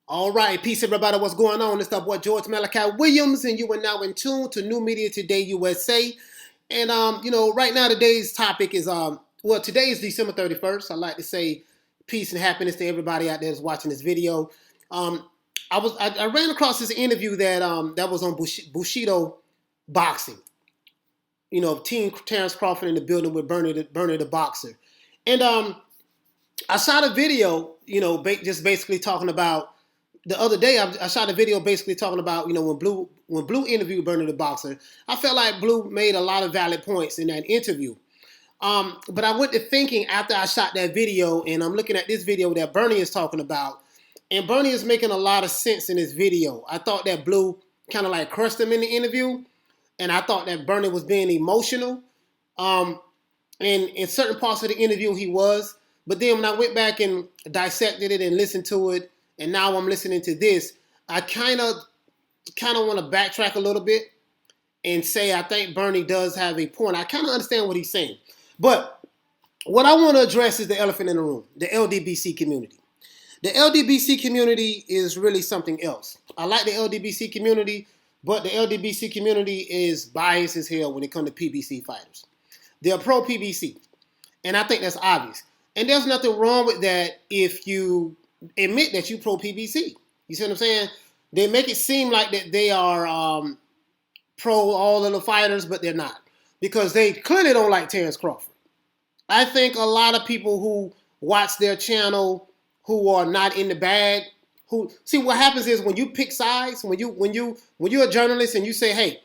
All right, peace everybody. What's going on? It's the boy George Malachi Williams, and you are now in tune to New Media Today USA. And right now today's topic is today is December 31st. I'd like to say peace and happiness to everybody out there that's watching this video. I ran across this interview that was on Bushido Boxing. You know, Team Terence Crawford in the building with Bernie the boxer, and I shot a video. Just basically talking about. The other day, I shot a video basically talking about, when Blue interviewed Bernie the boxer, I felt like Blue made a lot of valid points in that interview. But I went to thinking after I shot that video, and I'm looking at this video that Bernie is talking about, and Bernie is making a lot of sense in this video. I thought that Blue kind of like crushed him in the interview, and I thought that Bernie was being emotional. And in certain parts of the interview, he was. But then when I went back and dissected it and listened to it, and now I'm listening to this, I kind of want to backtrack a little bit and say I think Bernie does have a point. I kind of understand what he's saying. But what I want to address is the elephant in the room, the LDBC community. The LDBC community is really something else. I like the LDBC community, but the LDBC community is biased as hell when it comes to PBC fighters. They're pro-PBC, and I think that's obvious. And there's nothing wrong with that if you admit that you pro-PBC. You see what I'm saying? They make it seem like that they are pro all of the fighters, but they're not. Because they clearly don't like Terence Crawford. I think a lot of people who watch their channel who are not in the bag, see what happens is when you pick sides, when you're a journalist and you say, hey,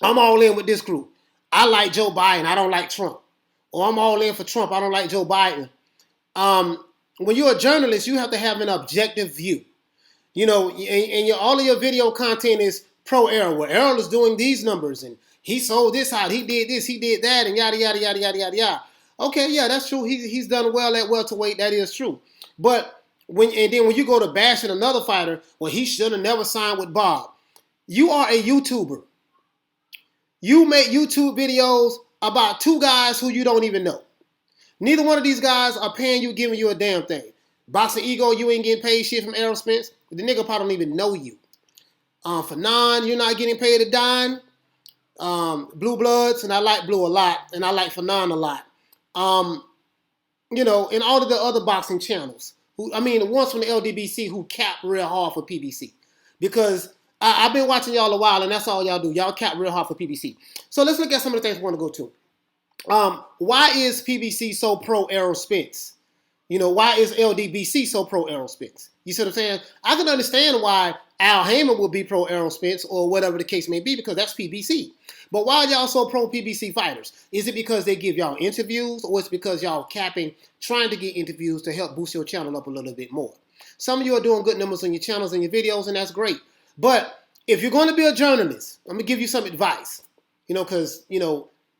I'm all in with this group. I like Joe Biden, I don't like Trump. Or I'm all in for Trump, I don't like Joe Biden. When you're a journalist, you have to have an objective view. All of your video content is pro-Errol. Well, Errol is doing these numbers, and he sold this out, he did this, he did that, and yada, yada, yada, yada, yada, yada. Okay, yeah, that's true. He's done well at welterweight. That is true. But when you go to bashing another fighter, well, he should have never signed with Bob. You are a YouTuber. You make YouTube videos about two guys who you don't even know. Neither one of these guys are paying you, giving you a damn thing. Boxing Ego, you ain't getting paid shit from Errol Spence. The nigga probably don't even know you. Fanon, you're not getting paid a dime. Blue Bloods, and I like Blue a lot, and I like Fanon a lot. And all of the other boxing channels. The ones from the LDBC who cap real hard for PBC. Because I've been watching y'all a while, and that's all y'all do. Y'all cap real hard for PBC. So let's look at some of the things we want to go to. Why is PBC so pro Errol Spence? Why is LDBC so pro Errol Spence? You see what I'm saying? I can understand why Al Heyman would be pro Errol Spence or whatever the case may be because that's PBC. But why are y'all so pro PBC fighters? Is it because they give y'all interviews or it's because y'all capping, trying to get interviews to help boost your channel up a little bit more? Some of you are doing good numbers on your channels and your videos, and that's great. But if you're going to be a journalist, I'm going to give you some advice. Because,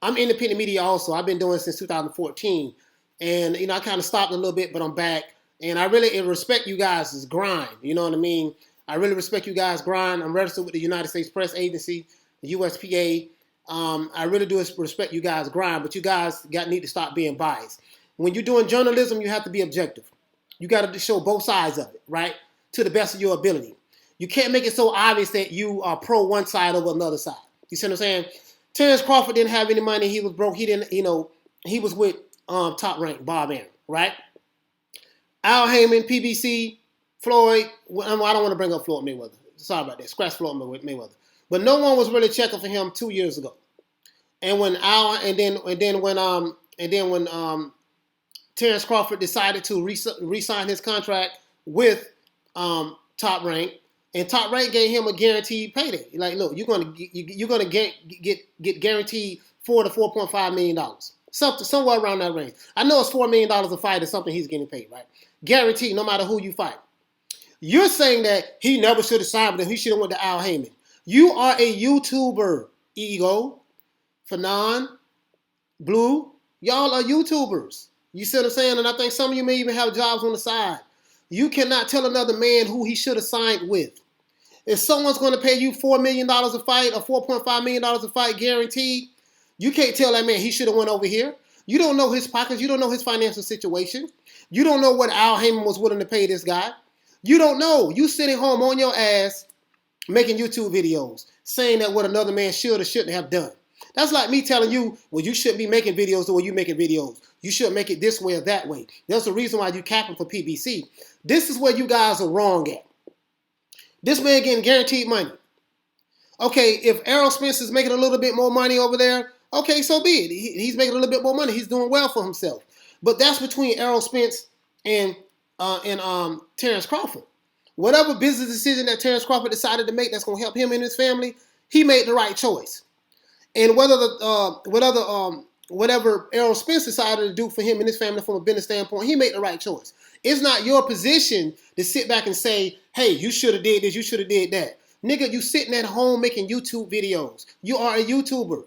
I'm independent media also. I've been doing it since 2014. And, I kind of stopped a little bit, but I'm back. And I really respect you guys' grind. You know what I mean? I really respect you guys' grind. I'm registered with the United States Press Agency, the USPA. I really do respect you guys' grind, but you guys need to stop being biased. When you're doing journalism, you have to be objective. You got to show both sides of it, right? To the best of your ability. You can't make it so obvious that you are pro one side over another side. You see what I'm saying? Terence Crawford didn't have any money. He was broke. He didn't, he was with top rank Bob Arum, right? Al Heyman, PBC, Floyd. I don't want to bring up Floyd Mayweather. Sorry about that. Scratch Floyd Mayweather. But no one was really checking for him 2 years ago. And when when Terence Crawford decided to re-sign his contract with Top Rank, and Top Rank gave him a guaranteed payday. Like, look, you're gonna get guaranteed $4 to $4.5 million, somewhere around that range. I know it's $4 million a fight is something he's getting paid, right? Guaranteed, no matter who you fight. You're saying that he never should have signed with him. He should have went to Al Heyman. You are a YouTuber, Ego, Fanon, Blue. Y'all are YouTubers. You see what I'm saying? And I think some of you may even have jobs on the side. You cannot tell another man who he should have signed with. If someone's going to pay you $4 million a fight or $4.5 million a fight guaranteed, you can't tell that man he should have went over here. You don't know his pockets. You don't know his financial situation. You don't know what Al Heyman was willing to pay this guy. You don't know. You sitting home on your ass making YouTube videos saying that what another man should or shouldn't have done. That's like me telling you, well, you shouldn't be making videos the way you making videos. You should make it this way or that way. That's the reason why you capping for PBC. This is where you guys are wrong at. This man getting guaranteed money. Okay, if Errol Spence is making a little bit more money over there, okay, so be it. He's making a little bit more money. He's doing well for himself. But that's between Errol Spence and Terence Crawford. Whatever business decision that Terence Crawford decided to make that's going to help him and his family, he made the right choice. And whatever Errol Spence decided to do for him and his family from a business standpoint, he made the right choice. It's not your position to sit back and say, hey, you should have did this, you should have did that. Nigga, you sitting at home making YouTube videos. You are a YouTuber.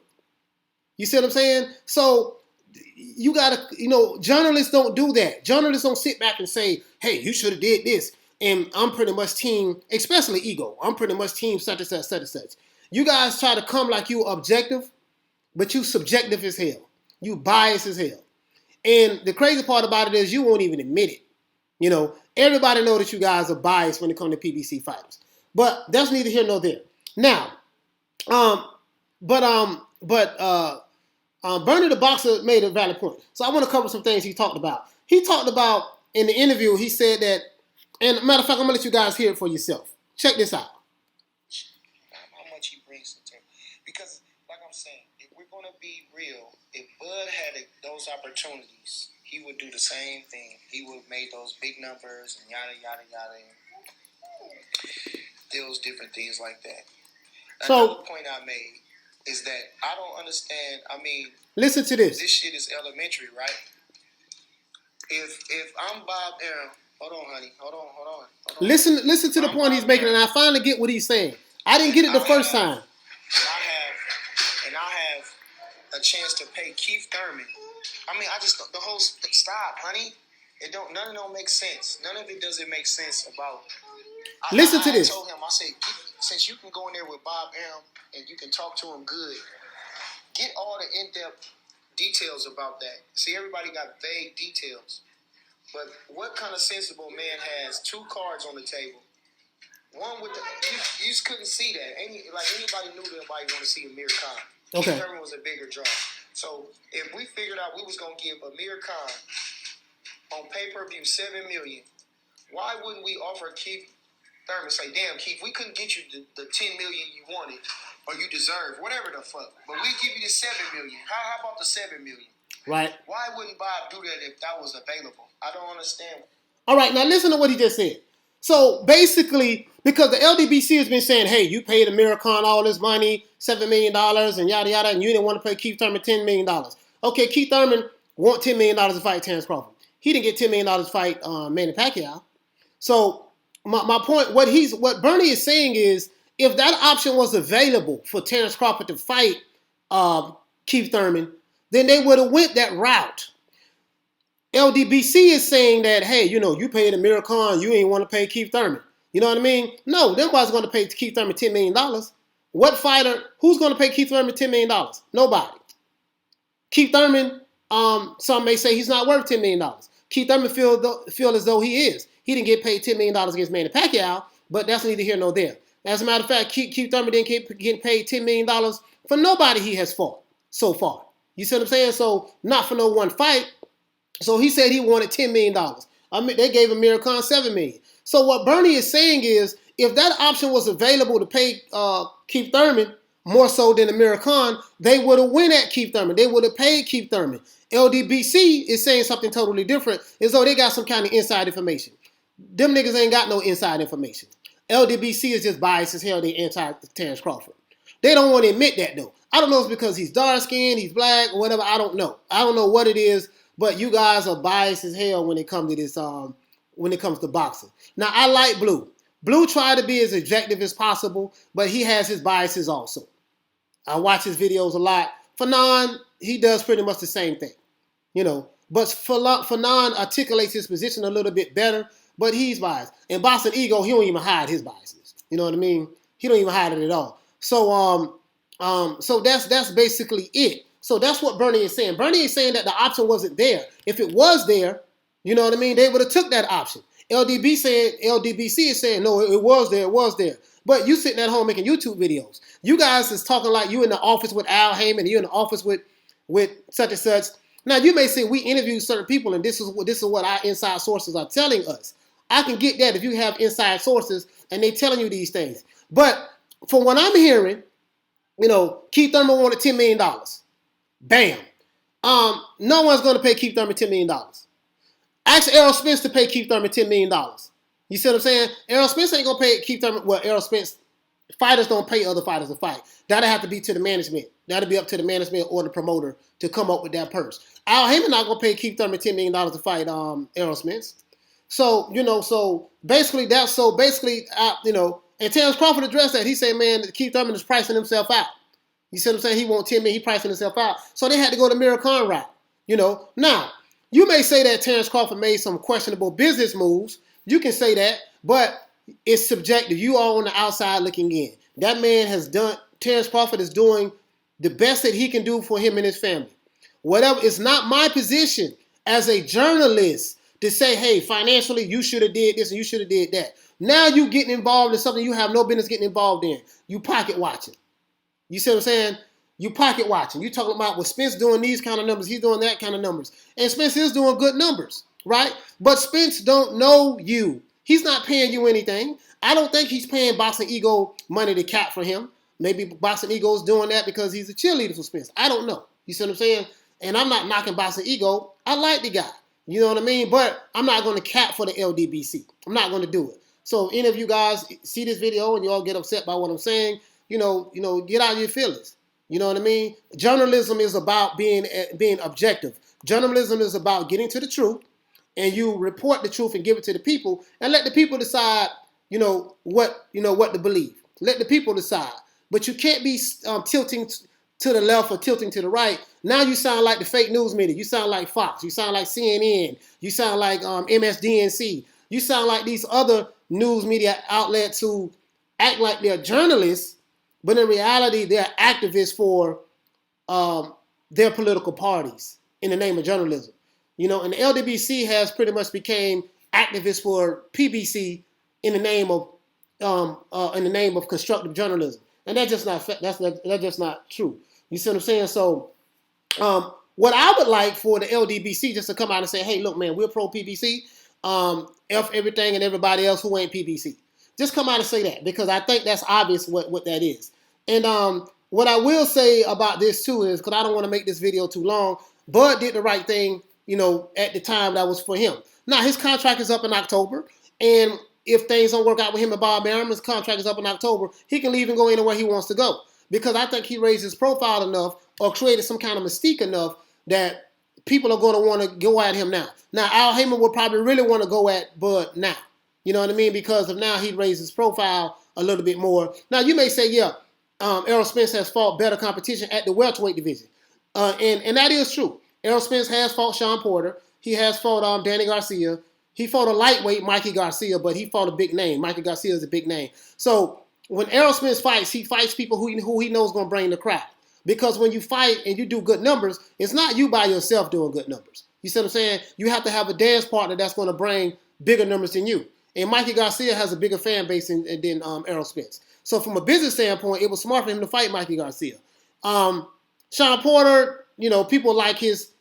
You see what I'm saying? So you gotta, journalists don't do that. Journalists don't sit back and say, hey, you should have did this. And I'm pretty much team, especially ego. I'm pretty much team such and such, such and such. You guys try to come like you objective, but you subjective as hell. You biased as hell. And the crazy part about it is you won't even admit it. Everybody know that you guys are biased when it comes to PBC fighters. But that's neither here nor there. Now, Bernie the Boxer made a valid point. So I want to cover some things he talked about. He talked about, in the interview, he said that, and matter of fact, I'm going to let you guys hear it for yourself. Check this out. How much he brings to the table. Because, like I'm saying, if we're going to be real, if Bud had those opportunities, he would do the same thing. He would have made those big numbers and yada, yada, yada. Those different things like that. Another point I made is that I don't understand. Listen to this. This shit is elementary, right? If I'm Bob Arum, hold on, honey, hold on. Listen to the point he's making, and I finally get what he's saying. I didn't get it the first time. And I have a chance to pay Keith Thurman. The whole stop, honey. None of it makes sense. None of it doesn't make sense about. Listen to this. I told him, I said, since you can go in there with Bob Arum and you can talk to him good, get all the in-depth details about that. See, everybody got vague details. But what kind of sensible man has two cards on the table? One with you just couldn't see that. Anybody knew that nobody want to see Amir Khan. Okay. Keith Thurman was a bigger draw. So if we figured out we was gonna give Amir Khan on pay-per-view $7 million, why wouldn't we offer Keith Thurman, say, damn, Keith, we couldn't get you the $10 million you wanted or you deserve, whatever the fuck. But we give you the $7 million. How about the $7 million? Right. Why wouldn't Bob do that if that was available? I don't understand. All right, now listen to what he just said. So basically, because the LDBC has been saying, hey, you paid Amir Khan all this money, $7 million and yada, yada, and you didn't want to pay Keith Thurman $10 million. Okay, Keith Thurman want $10 million to fight Terence Crawford. He didn't get $10 million to fight Manny Pacquiao. So my point, what Bernie is saying is, if that option was available for Terence Crawford to fight Keith Thurman, then they would have went that route. LDBC is saying that, hey, you paid Amir Khan, you ain't want to pay Keith Thurman. You know what I mean? No, nobody's going to pay Keith Thurman $10 million. What fighter, who's going to pay Keith Thurman $10 million? Nobody. Keith Thurman, some may say he's not worth $10 million. Keith Thurman feel as though he is. He didn't get paid $10 million against Manny Pacquiao, but that's neither here nor there. As a matter of fact, Keith Thurman didn't get paid $10 million for nobody he has fought so far. You see what I'm saying? So, not for no one fight. So, he said he wanted $10 million. They gave Amir Khan $7 million. So, what Bernie is saying is, if that option was available to pay Keith Thurman more so than Amir Khan, they would have went at Keith Thurman. They would have paid Keith Thurman. LDBC is saying something totally different, as though they got some kind of inside information. Them niggas ain't got no inside information. LDBC is just biased as hell. They anti-Terence Crawford. They don't want to admit that, though. I don't know if it's because he's dark-skinned, he's black, or whatever. I don't know. I don't know what it is, but you guys are biased as hell when it comes to this, when it comes to boxing. Now, I like Blue. Blue tried to be as objective as possible, but he has his biases also. I watch his videos a lot. Fanon, he does pretty much the same thing. But Fanon articulates his position a little bit better, but he's biased. And Boxing Ego, he don't even hide his biases. You know what I mean? He don't even hide it at all. So that's basically it. So that's what Bernie is saying. Bernie is saying that the option wasn't there. If it was there, you know what I mean, they would have took that option. LDBC is saying, no, it was there. But you sitting at home making YouTube videos. You guys is talking like you in the office with Al Heyman, you in the office with such and such. Now you may say we interview certain people, and this is what our inside sources are telling us. I can get that if you have inside sources and they telling you these things. But from what I'm hearing, Keith Thurman wanted $10 million. Bam. No one's going to pay Keith Thurman $10 million. Ask Errol Spence to pay Keith Thurman $10 million. You see what I'm saying? Errol Spence ain't going to pay Keith Thurman. Well, Errol Spence, fighters don't pay other fighters to fight. That'll have to be to the management. That'll be up to the management or the promoter to come up with that purse. Al Heyman not going to pay Keith Thurman $10 million to fight Errol Spence. So, basically, and Terence Crawford addressed that. He said, man, Keith Thurman is pricing himself out. You see what I'm saying? He wants $10 million, he pricing himself out. So they had to go the Amir Khan route. Now, you may say that Terence Crawford made some questionable business moves. You can say that, but it's subjective. You are on the outside looking in. That man Terence Crawford is doing the best that he can do for him and his family. Whatever, it's not my position as a journalist to say, hey, financially, you should have did this and you should have did that. Now you getting involved in something you have no business getting involved in. You pocket watching. You see what I'm saying? You pocket watching. You talking about, well, Spence doing these kind of numbers. He's doing that kind of numbers. And Spence is doing good numbers, right? But Spence don't know you. He's not paying you anything. I don't think he's paying Boxing Ego money to cap for him. Maybe Boxing Ego is doing that because he's a cheerleader for Spence. I don't know. You see what I'm saying? And I'm not knocking Boxing Ego. I like the guy. You know what I mean? But I'm not going to cap for the LDBC. I'm not going to do it. So if any of you guys see this video and you all get upset by what I'm saying, get out of your feelings. You know what I mean? Journalism is about being objective. Journalism is about getting to the truth, and you report the truth and give it to the people, and let the people decide, what to believe. Let the people decide. But you can't be tilting to the left or tilting to the right. Now you sound like the fake news media. You sound like Fox. You sound like CNN. You sound like MSDNC. You sound like these other news media outlets who act like they're journalists, but in reality, they're activists for their political parties in the name of journalism. And the LDBC has pretty much became activists for PBC in the name of constructive journalism, and that's just not true. You see what I'm saying? So, what I would like for the LDBC just to come out and say, hey, look, man, we're pro PBC. F everything and everybody else who ain't PBC. Just come out and say that, because I think that's obvious what that is. And what I will say about this too is, because I don't want to make this video too long, Bud did the right thing, at the time that was for him. Now, his contract is up in October, and if things don't work out with him and Bob Arum, his contract is up in October, he can leave and go anywhere he wants to go. Because I think he raised his profile enough or created some kind of mystique enough that people are going to want to go at him now. Now, Al Heyman would probably really want to go at Bud now. You know what I mean? Because of now he raised his profile a little bit more. Now, you may say, Errol Spence has fought better competition at the welterweight division. And that is true. Errol Spence has fought Sean Porter. He has fought Danny Garcia. He fought a lightweight, Mikey Garcia, but he fought a big name. Mikey Garcia is a big name. So when Errol Spence fights, he fights people who he knows is going to bring the crowd. Because when you fight and you do good numbers, it's not you by yourself doing good numbers. You see what I'm saying? You have to have a dance partner that's going to bring bigger numbers than you. And Mikey Garcia has a bigger fan base than Errol Spence. So from a business standpoint, it was smart for him to fight Mikey Garcia. Sean Porter, people like his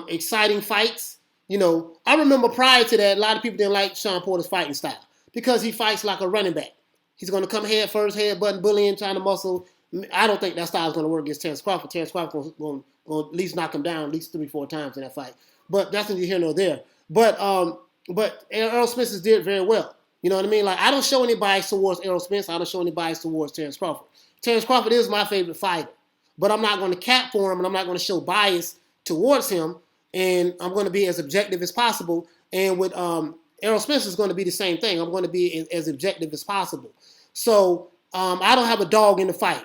exciting fights. I remember prior to that, a lot of people didn't like Sean Porter's fighting style because he fights like a running back. He's going to come head first, headbutting, bullying, trying to muscle. I don't think that style is going to work against Terence Crawford. Terence Crawford is going to at least knock him down at least 3-4 times in that fight. But that's neither here nor there. But Errol Spence did very well. You know what I mean? Like, I don't show any bias towards Errol Spence. I don't show any bias towards Terence Crawford. Terence Crawford is my favorite fighter. But I'm not going to cap for him, and I'm not going to show bias towards him. And I'm going to be as objective as possible. And with Errol Spence is going to be the same thing. I'm going to be as objective as possible. So I don't have a dog in the fight.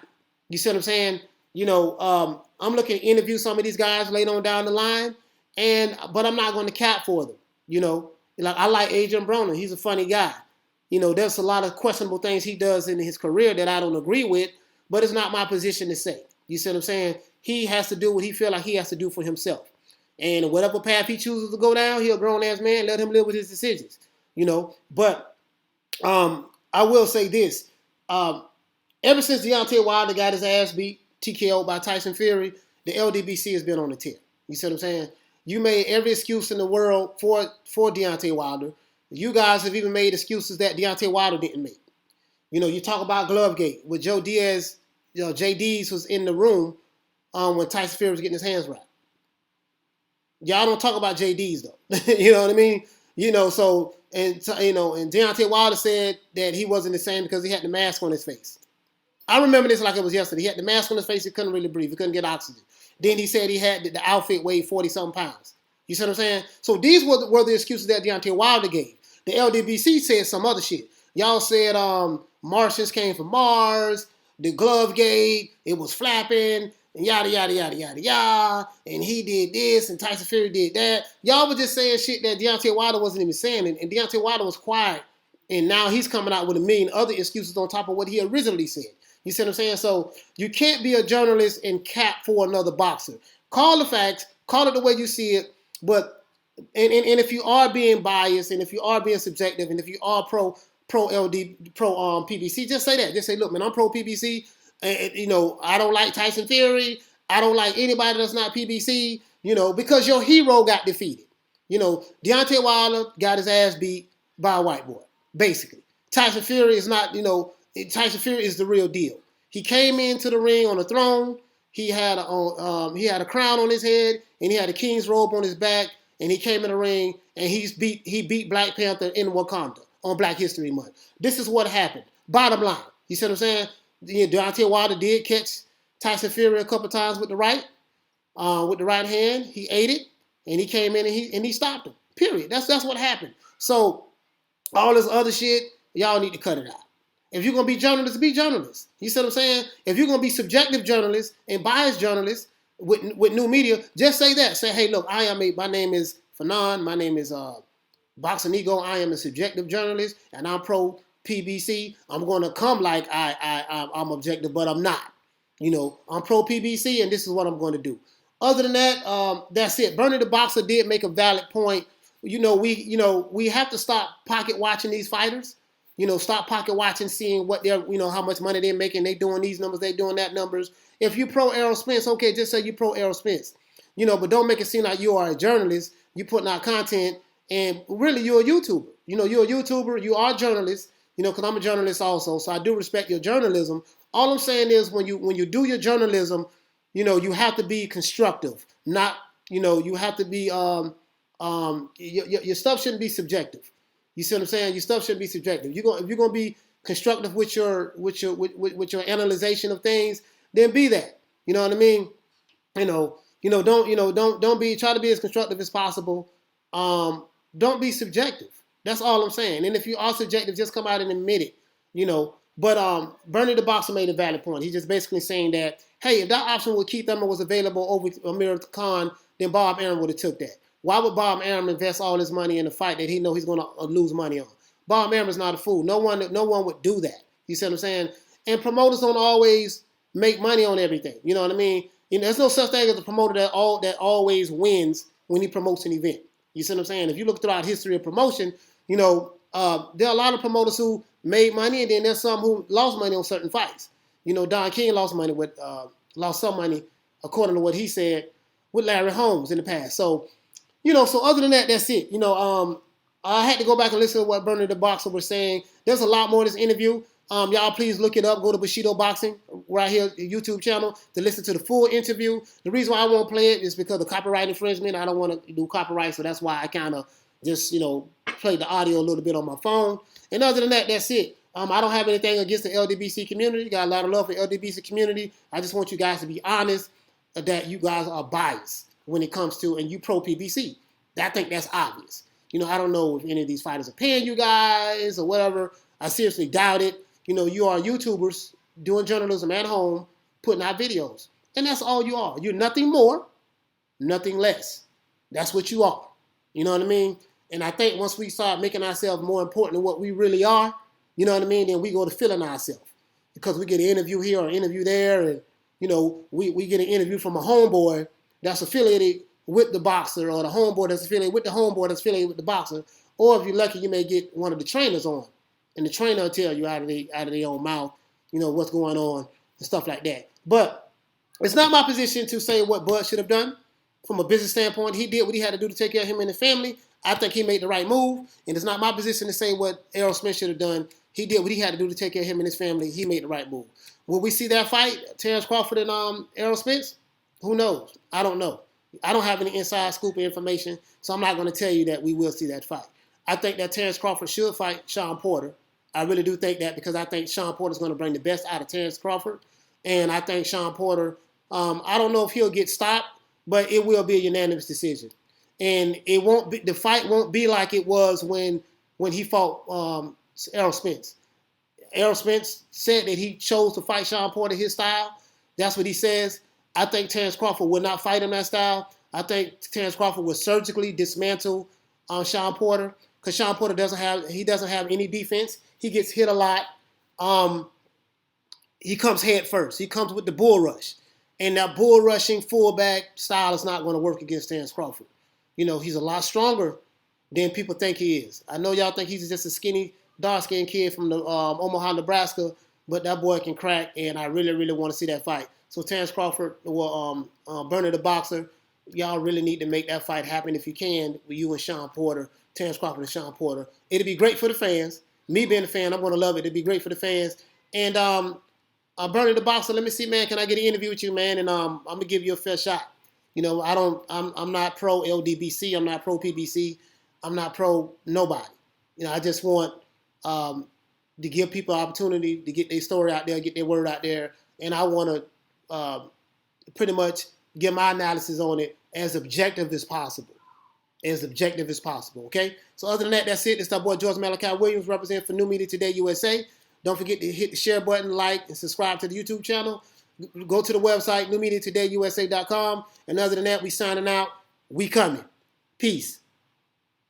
You see what I'm saying? I'm looking to interview some of these guys later on down the line, but I'm not going to cap for them. Like, I like Adrian Broner. He's a funny guy. There's a lot of questionable things he does in his career that I don't agree with, but it's not my position to say. You see what I'm saying? He has to do what he feel like he has to do for himself. And whatever path he chooses to go down, he's a grown-ass man. Let him live with his decisions. But I will say this. Ever since Deontay Wilder got his ass beat, TKO by Tyson Fury, the LDBC has been on the tip. You see what I'm saying? You made every excuse in the world for Deontay Wilder. You guys have even made excuses that Deontay Wilder didn't make. You talk about Glovegate with Joe Diaz. JD's was in the room when Tyson Fury was getting his hands wrapped. Y'all don't talk about JD's though. You know what I mean? So and Deontay Wilder said that he wasn't the same because he had the mask on his face. I remember this like it was yesterday. He had the mask on his face. He couldn't really breathe. He couldn't get oxygen. Then he said he had the outfit weighed 40-something pounds. You see what I'm saying? So these were the excuses that Deontay Wilder gave. The LDBC said some other shit. Y'all said Martians came from Mars, the glove gate, it was flapping, and yada, yada, yada, yada, yada, and he did this, and Tyson Fury did that. Y'all were just saying shit that Deontay Wilder wasn't even saying, and Deontay Wilder was quiet, and now he's coming out with a million other excuses on top of what he originally said. You see what I'm saying? So you can't be a journalist and cap for another boxer. Call the facts, call it the way you see it, but and if you are being biased, and if you are being subjective, and if you are pro PBC, just say that. Just say, look, man, I'm pro PBC. And, I don't like Tyson Fury. I don't like anybody that's not PBC. Because your hero got defeated. Deontay Wilder got his ass beat by a white boy, basically. Tyson Fury is not. Tyson Fury is the real deal. He came into the ring on a throne. He had a crown on his head, and he had a king's robe on his back. And he came in the ring, and he beat Black Panther in Wakanda on Black History Month. This is what happened. Bottom line. You see what I'm saying? Deontay Wilder did catch Tyson Fury a couple times with the right hand. He ate it, and he came in and he stopped him. Period. That's what happened. So all this other shit, y'all need to cut it out. If you're gonna be journalists, be journalists. You see what I'm saying? If you're gonna be subjective journalists and biased journalists with new media, just say that. Say, hey, look, my name is Fanon. My name is Boxing Ego. I am a subjective journalist, and I'm pro PBC. I'm gonna come like I'm objective, but I'm not. I'm pro PBC, and this is what I'm going to do. Other than that, that's it. Bernie the Boxer did make a valid point. We have to stop pocket watching these fighters. Stop pocket watching, seeing what they're, how much money they're making. They doing these numbers, they doing that numbers. If you pro Errol Spence, okay, just say you pro Errol Spence. But don't make it seem like you are a journalist. You putting out content, and really you're a YouTuber. You're a YouTuber. You are a journalist. Because I'm a journalist also, so I do respect your journalism. All I'm saying is when you do your journalism, you have to be constructive. Not, you have to be your stuff shouldn't be subjective. You see what I'm saying? Your stuff shouldn't be subjective. If you're gonna be constructive with your analyzation of things, then be that. You know what I mean? Don't be, try to be as constructive as possible. Don't be subjective. That's all I'm saying. And if you are subjective, just come out and admit it. But Bernie the Boxer made a valid point. He's just basically saying that, hey, if that option with Keith Thurman was available over Amir Khan, then Bob Arum would have took that. Why would Bob Arum invest all his money in a fight that he know he's going to lose money on? Bob Arum is not a fool. No one would do that. You see what I'm saying? And promoters don't always make money on everything. You know what I mean? There's no such thing as a promoter that always wins when he promotes an event. You see what I'm saying? If you look throughout history of promotion, there are a lot of promoters who made money, and then there's some who lost money on certain fights. Don King lost some money, according to what he said, with Larry Holmes in the past. So, so other than that, that's it. I had to go back and listen to what Bernie the Boxer was saying. There's a lot more to this interview. Y'all please look it up. Go to Bushido Boxing right here, YouTube channel, to listen to the full interview. The reason why I won't play it is because of copyright infringement. I don't want to do copyright, so that's why I kind of just, play the audio a little bit on my phone. And other than that, that's it. I don't have anything against the LDBC community. Got a lot of love for the LDBC community. I just want you guys to be honest that you guys are biased when it comes to, and you pro PBC. I think that's obvious. I don't know if any of these fighters are paying you guys or whatever. I seriously doubt it. You are YouTubers doing journalism at home, putting out videos. And that's all you are. You're nothing more, nothing less. That's what you are. You know what I mean? And I think once we start making ourselves more important than what we really are, you know what I mean, then we go to feeling ourselves. Because we get an interview here or an interview there, and, we get an interview from a homeboy that's affiliated with the boxer, or the homeboy that's affiliated with the homeboy that's affiliated with the boxer. Or if you're lucky, you may get one of the trainers on, and the trainer will tell you out of their own mouth, what's going on and stuff like that. But it's not my position to say what Bud should have done. From a business standpoint, he did what he had to do to take care of him and his family. I think he made the right move, and it's not my position to say what Errol Spence should have done. He did what he had to do to take care of him and his family. He made the right move. Will we see that fight, Terence Crawford and Errol Spence? Who knows? I don't know. I don't have any inside scoop information, so I'm not going to tell you that we will see that fight. I think that Terence Crawford should fight Sean Porter. I really do think that, because I think Sean Porter is going to bring the best out of Terence Crawford. And I think Sean Porter, I don't know if he'll get stopped, but it will be a unanimous decision. And the fight won't be like it was when he fought Errol Spence. Errol Spence said that he chose to fight Sean Porter his style. That's what he says. I think Terence Crawford will not fight in that style. I think Terence Crawford will surgically dismantle Sean Porter, because Sean Porter doesn't have any defense. He gets hit a lot. He comes head first. He comes with the bull rush. And that bull rushing fullback style is not going to work against Terence Crawford. He's a lot stronger than people think he is. I know y'all think he's just a skinny, dark-skinned kid from the Omaha, Nebraska, but that boy can crack, and I really, really want to see that fight. So Terence Crawford or Bernie the Boxer, y'all really need to make that fight happen if you can, with you and Sean Porter, Terence Crawford and Sean Porter. It'll be great for the fans. Me being a fan, I'm going to love it. It'll be great for the fans. And Bernie the Boxer, let me see, man, can I get an interview with you, man? And I'm going to give you a fair shot. I'm not pro LDBC. I'm not pro PBC. I'm not pro nobody. I just want to give people an opportunity to get their story out there, get their word out there. And I want to pretty much give my analysis on it as objective as possible. Okay? So other than that, that's it. It's our boy George Malachi Williams, representing for New Media Today USA. Don't forget to hit the share button, like, and subscribe to the YouTube channel. Go to the website, newmediatodayyusa.com. And other than that, we signing out. We coming. Peace.